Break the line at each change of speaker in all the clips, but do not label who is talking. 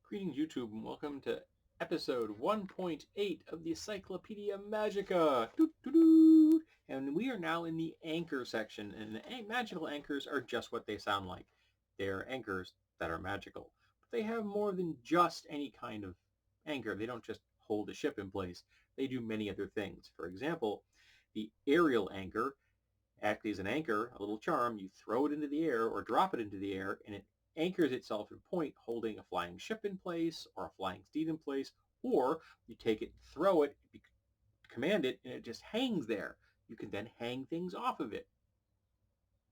Greetings, YouTube, and welcome to episode 1.8 of the Encyclopedia Magica. Doo-doo-doo. And we are now in the anchor section, and magical anchors are just what they sound like. They're anchors that are magical. But they have more than just any kind of anchor. They don't just hold a ship in place. They do many other things. For example, the aerial anchor acts as an anchor, a little charm. You throw it into the air or drop it into the air, and it anchors itself in point, holding a flying ship in place or a flying steed in place, or you take it, throw it, command it, and it just hangs there. You can then hang things off of it.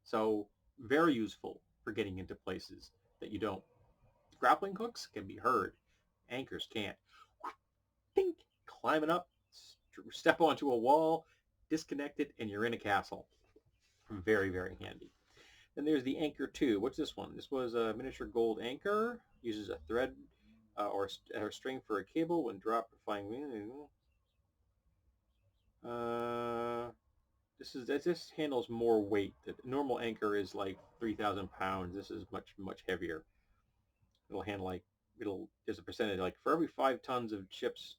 So very useful for getting into places that you don't. Grappling hooks can be heard. Anchors can't. Dink, climbing up, step onto a wall, disconnect it, and you're in a castle. Very, very handy. Then there's the Anchor 2. What's this one? This was a miniature gold anchor. Uses a thread or string for a cable when dropped or flying. This handles more weight. The normal anchor is like 3,000 pounds. This is much heavier. It'll handle there's a percentage, like for every 5 tons of ships,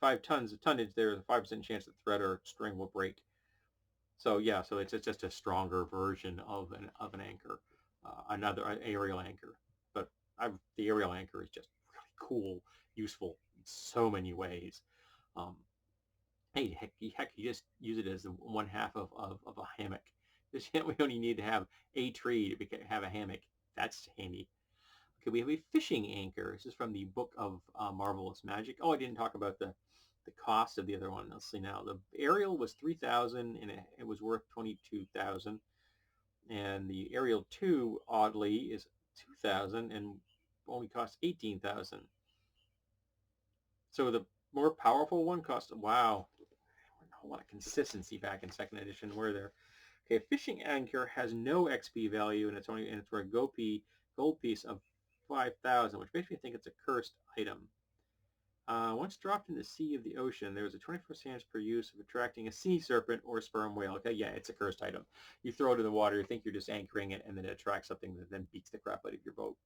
5 tons of tonnage, there's a 5% chance that thread or string will break. So yeah, so it's just a stronger version of an anchor, another aerial anchor. But the aerial anchor is just really cool, useful in so many ways. Hey, heck, you just use it as one half of a hammock. We only need to have a tree to have a hammock. That's handy. Okay, we have a fishing anchor. This is from the Book of Marvelous Magic. Oh, I didn't talk about the cost of the other one. Let's see now. The aerial was 3,000 and it was worth 22,000. And the aerial 2, oddly, is 2,000 and only costs 18,000. So the more powerful one costs, wow, a whole lot of consistency back in second edition, were there? Okay, fishing anchor has no XP value and it's for a gold piece of 5,000, which makes me think it's a cursed item. Once dropped in the sea of the ocean, there is a 24 chance per use of attracting a sea serpent or a sperm whale. Okay, yeah, it's a cursed item. You throw it in the water, you think you're just anchoring it, and then it attracts something that then beats the crap out of your boat.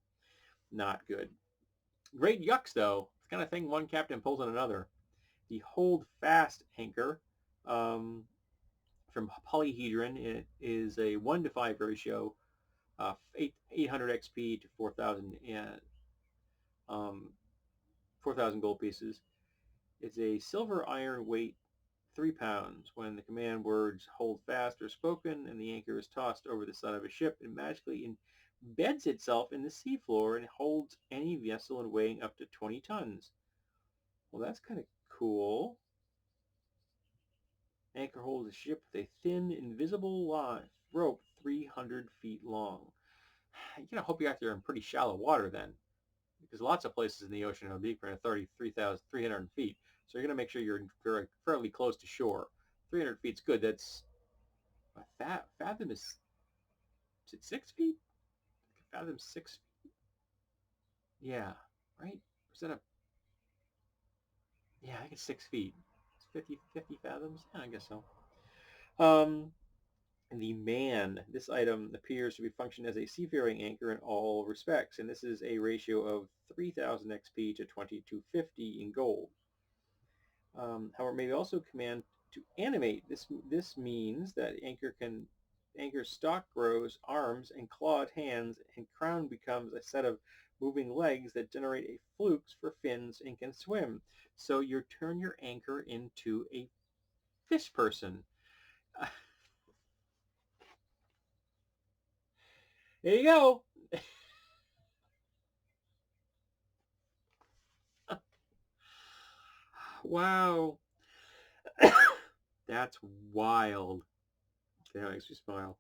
Not good. Great yucks, though. It's the kind of thing one captain pulls on another. The hold fast anchor from Polyhedron, it is a 1-to-5 ratio, 800 XP to 4,000 4,000 gold pieces. It's a silver iron weight 3 pounds. When the command words hold fast are spoken and the anchor is tossed over the side of a ship, it magically embeds itself in the seafloor and holds any vessel in weighing up to 20 tons. Well, that's kind of cool. Anchor holds a ship with a thin, invisible rope 300 feet long. You hope you're out there in pretty shallow water then, because lots of places in the ocean are deeper than 33,300 feet. So you're going to make sure you're fairly close to shore. 300 feet's good. That's fathom is it 6 feet? Fathom 6 feet. Yeah, right? Is that yeah, I think it's 6 feet. It's 50 fathoms? Yeah, I guess so. The man. This item appears to be function as a seafaring anchor in all respects, and this is a ratio of 3,000 XP to 2,250 in gold. However, may also command to animate. This means that anchor's stock grows, arms and clawed hands, and crown becomes a set of moving legs that generate a flukes for fins and can swim. So you turn your anchor into a fish person. There you go. Wow. That's wild. That makes me smile.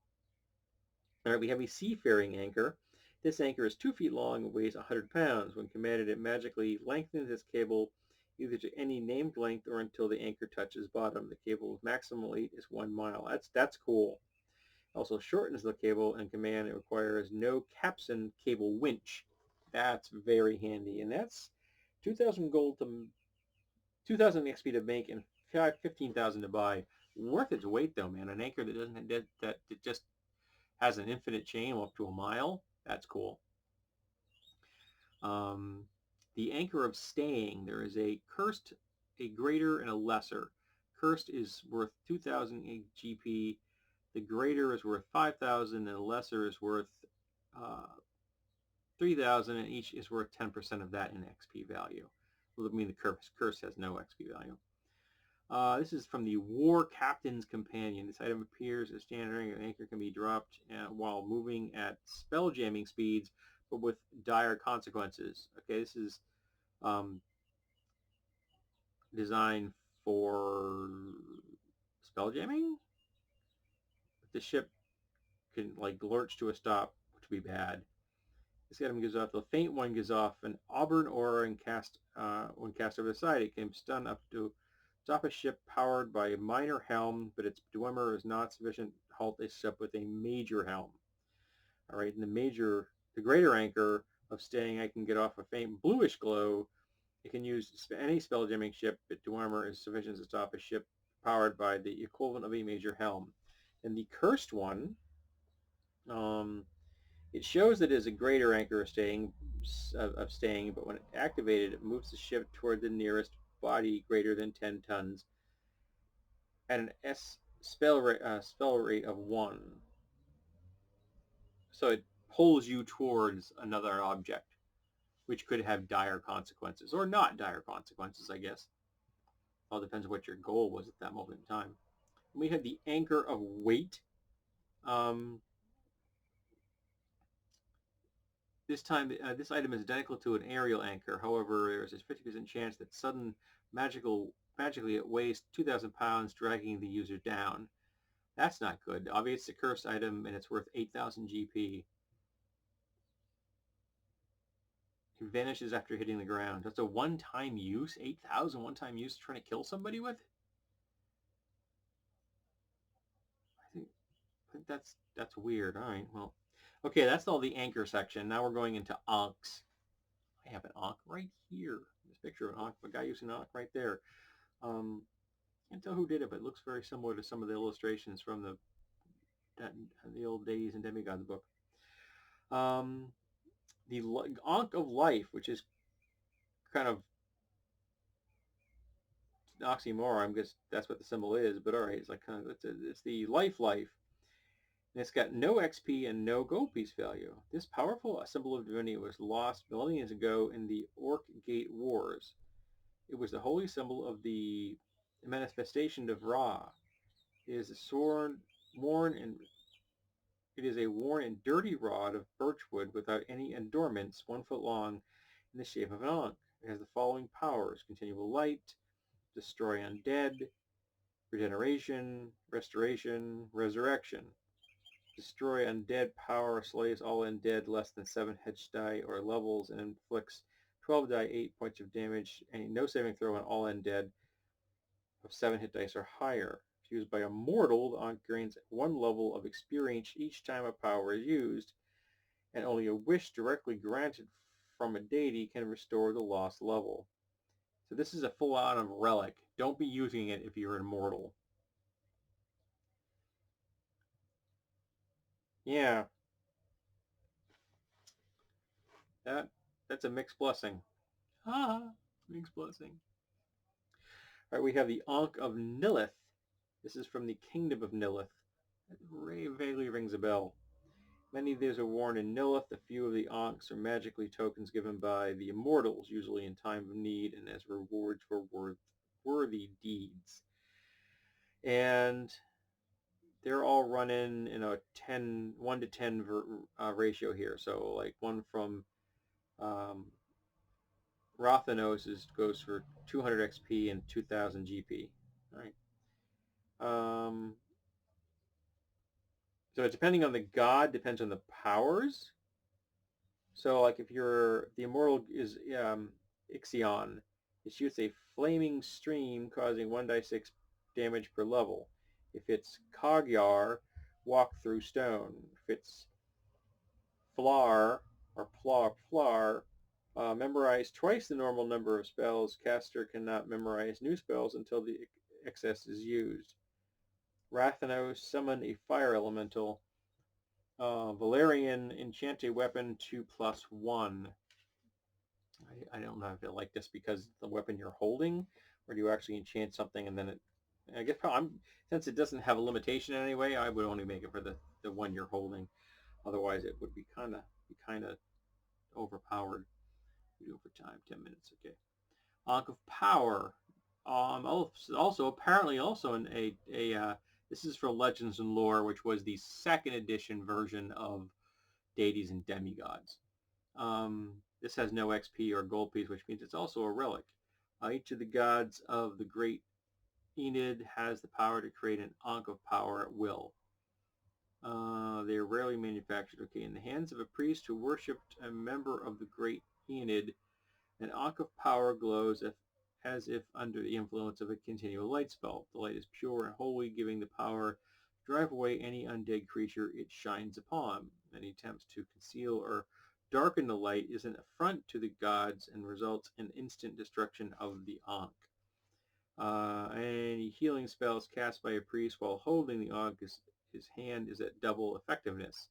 All right, we have a seafaring anchor. This anchor is 2 feet long and weighs 100 pounds. When commanded, it magically lengthens its cable either to any named length or until the anchor touches bottom. The cable's maximum weight is 1 mile. That's cool. Also shortens the cable and command. It requires no capstan cable winch. That's very handy. And that's 2,000 gold to 2,000 XP to make and 15,000 to buy. Worth its weight though, man. An anchor that doesn't that just has an infinite chain up to 1 mile. That's cool. The Anchor of Staying. There is a cursed, a greater, and a lesser. Cursed is worth 2,000 GP. The greater is worth 5,000, and the lesser is worth 3,000, and each is worth 10% of that in XP value. Well, I mean, the curse has no XP value. This is from the War Captain's Companion. This item appears as standard. An anchor can be dropped while moving at spell jamming speeds, but with dire consequences. Okay, this is designed for spell jamming. The ship can like lurch to a stop, which would be bad. This item gives off, the faint one gives off an auburn aura and when cast over the side. It can stun up to stop a ship powered by a minor helm, but its dwemer is not sufficient to halt a ship with a major helm. All right, and the greater anchor of staying, I can get off a faint bluish glow. It can use any spell jamming ship, but dwemer is sufficient to stop a ship powered by the equivalent of a major helm. And the cursed one, it shows that it is a greater anchor of staying, but when activated, it moves the ship toward the nearest body greater than 10 tons at an spell rate of 1. So it pulls you towards another object, which could have dire consequences, or not dire consequences, I guess. All depends on what your goal was at that moment in time. And we have the Anchor of Weight. This time, this item is identical to an aerial anchor. However, there is a 50% chance that magically it weighs 2,000 pounds, dragging the user down. That's not good. Obviously, it's a cursed item, and it's worth 8,000 GP. It vanishes after hitting the ground. That's a one-time use? 8,000 one-time use trying to kill somebody with? I think that's weird. All right, well. Okay, that's all the anchor section. Now we're going into Ankhs. I have an Ankh right here. This picture of an Ankh, a guy using an Ankh right there. Can't tell who did it, but it looks very similar to some of the illustrations from the old Deities and Demigods book. The Ankh of Life, which is kind of an oxymoron, because that's what the symbol is. But all right, it's like it's the life. And it's got no XP and no gold piece value. This powerful symbol of divinity was lost millennia ago in the Orc Gate Wars. It was the holy symbol of the manifestation of Ra. It is a worn and dirty rod of birchwood without any adornments, 1 foot long, in the shape of an ankh. It has the following powers: continual light, destroy undead, regeneration, restoration, resurrection. Destroy undead power slays all undead less than 7 hedge die or levels and inflicts 12 die 8 points of damage and no saving throw on all undead of 7 hit dice or higher. If used by a mortal, the Ankh gains 1 level of experience each time a power is used, and only a wish directly granted from a deity can restore the lost level. So this is a full-on relic. Don't be using it if you're immortal. Yeah. That's a mixed blessing. Mixed blessing. All right, we have the Ankh of Lilith. This is from the Kingdom of Lilith. That vaguely rings a bell. Many of these are worn in Lilith. A few of the Ankhs are magically tokens given by the immortals, usually in time of need and as rewards for worthy deeds. And they're all running in a 1 to 10 ratio here. So like one from Rathanos goes for 200 XP and 2,000 GP. All right. So depending on the god, depends on the powers. So like if the immortal is Ixion, it shoots a flaming stream causing 1d6 damage per level. If it's Kagyar, walk through stone. If it's Flar or Plar, memorize twice the normal number of spells. Caster cannot memorize new spells until the excess is used. Rathanos, summon a fire elemental. Valerian, enchant a weapon 2+1. I don't know if I like this because the weapon you're holding, or do you actually enchant something and then it? I guess probably, since it doesn't have a limitation anyway, I would only make it for the one you're holding. Otherwise, it would be kind of overpowered. We do it for time, 10 minutes, okay. Ankh of Power. Also apparently also in this is for Legends and Lore, which was the second edition version of Deities and Demigods. This has no XP or gold piece, which means it's also a relic. Each of the gods of the Great Enid has the power to create an Ankh of Power at will. They are rarely manufactured. Okay, in the hands of a priest who worshipped a member of the Great Enid, an Ankh of Power glows as if under the influence of a continual light spell. The light is pure and holy, giving the power to drive away any undead creature it shines upon. Any attempts to conceal or darken the light is an affront to the gods and results in instant destruction of the Ankh. Any healing spells cast by a priest while holding the Ankh, his hand is at double effectiveness.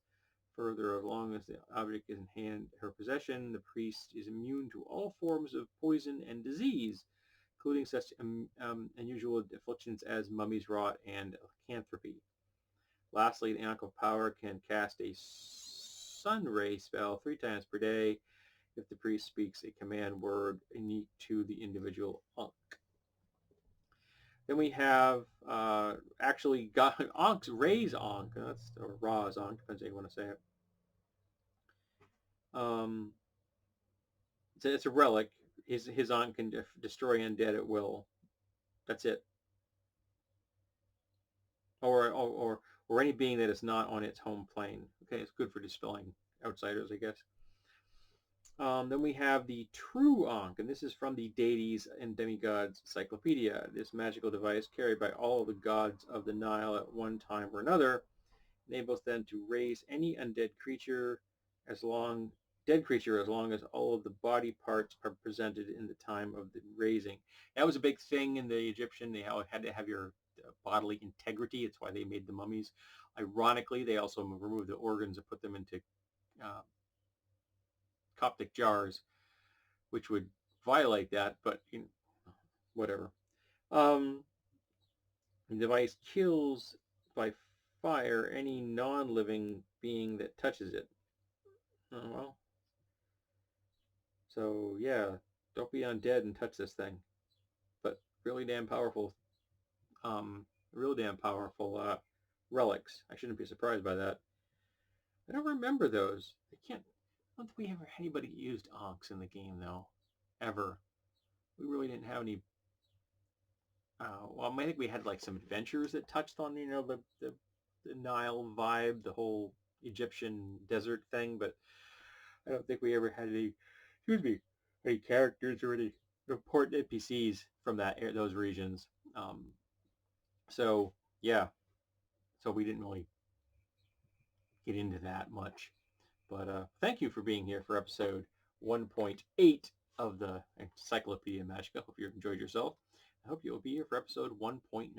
Further, as long as the object is in her possession, the priest is immune to all forms of poison and disease, including such unusual afflictions as mummy's rot and lycanthropy. Lastly, the Ankh of Power can cast a sun ray spell 3 times per day if the priest speaks a command word unique to the individual Ankh. Then we have actually got Ankh's Ray's Ankh, or Ra's Ankh, depends how you want to say it. It's a relic. His Ankh can destroy undead at will. That's it. Or any being that is not on its home plane. Okay, it's good for dispelling outsiders, I guess. Then we have the True Ankh, and this is from the Deities and Demigods Encyclopedia. This magical device, carried by all the gods of the Nile at one time or another, enables them to raise any undead creature as long as all of the body parts are presented in the time of the raising. That was a big thing in the Egyptian. They had to have your bodily integrity. It's why they made the mummies. Ironically, they also removed the organs and put them into Coptic jars, which would violate that, but whatever. The device kills by fire any non-living being that touches it. Oh, well. So, yeah, don't be undead and touch this thing. But really damn powerful, relics. I shouldn't be surprised by that. I don't remember those. I don't think we ever had anybody used Ankhs in the game, though. Ever. We really didn't have any. Well, I think we had like some adventures that touched on, the Nile vibe, the whole Egyptian desert thing, but I don't think we ever had any characters or any important NPCs from those regions. So yeah, so we didn't really get into that much. But thank you for being here for episode 1.8 of the Encyclopedia Magica. Hope you enjoyed yourself. I hope you'll be here for episode 1.9.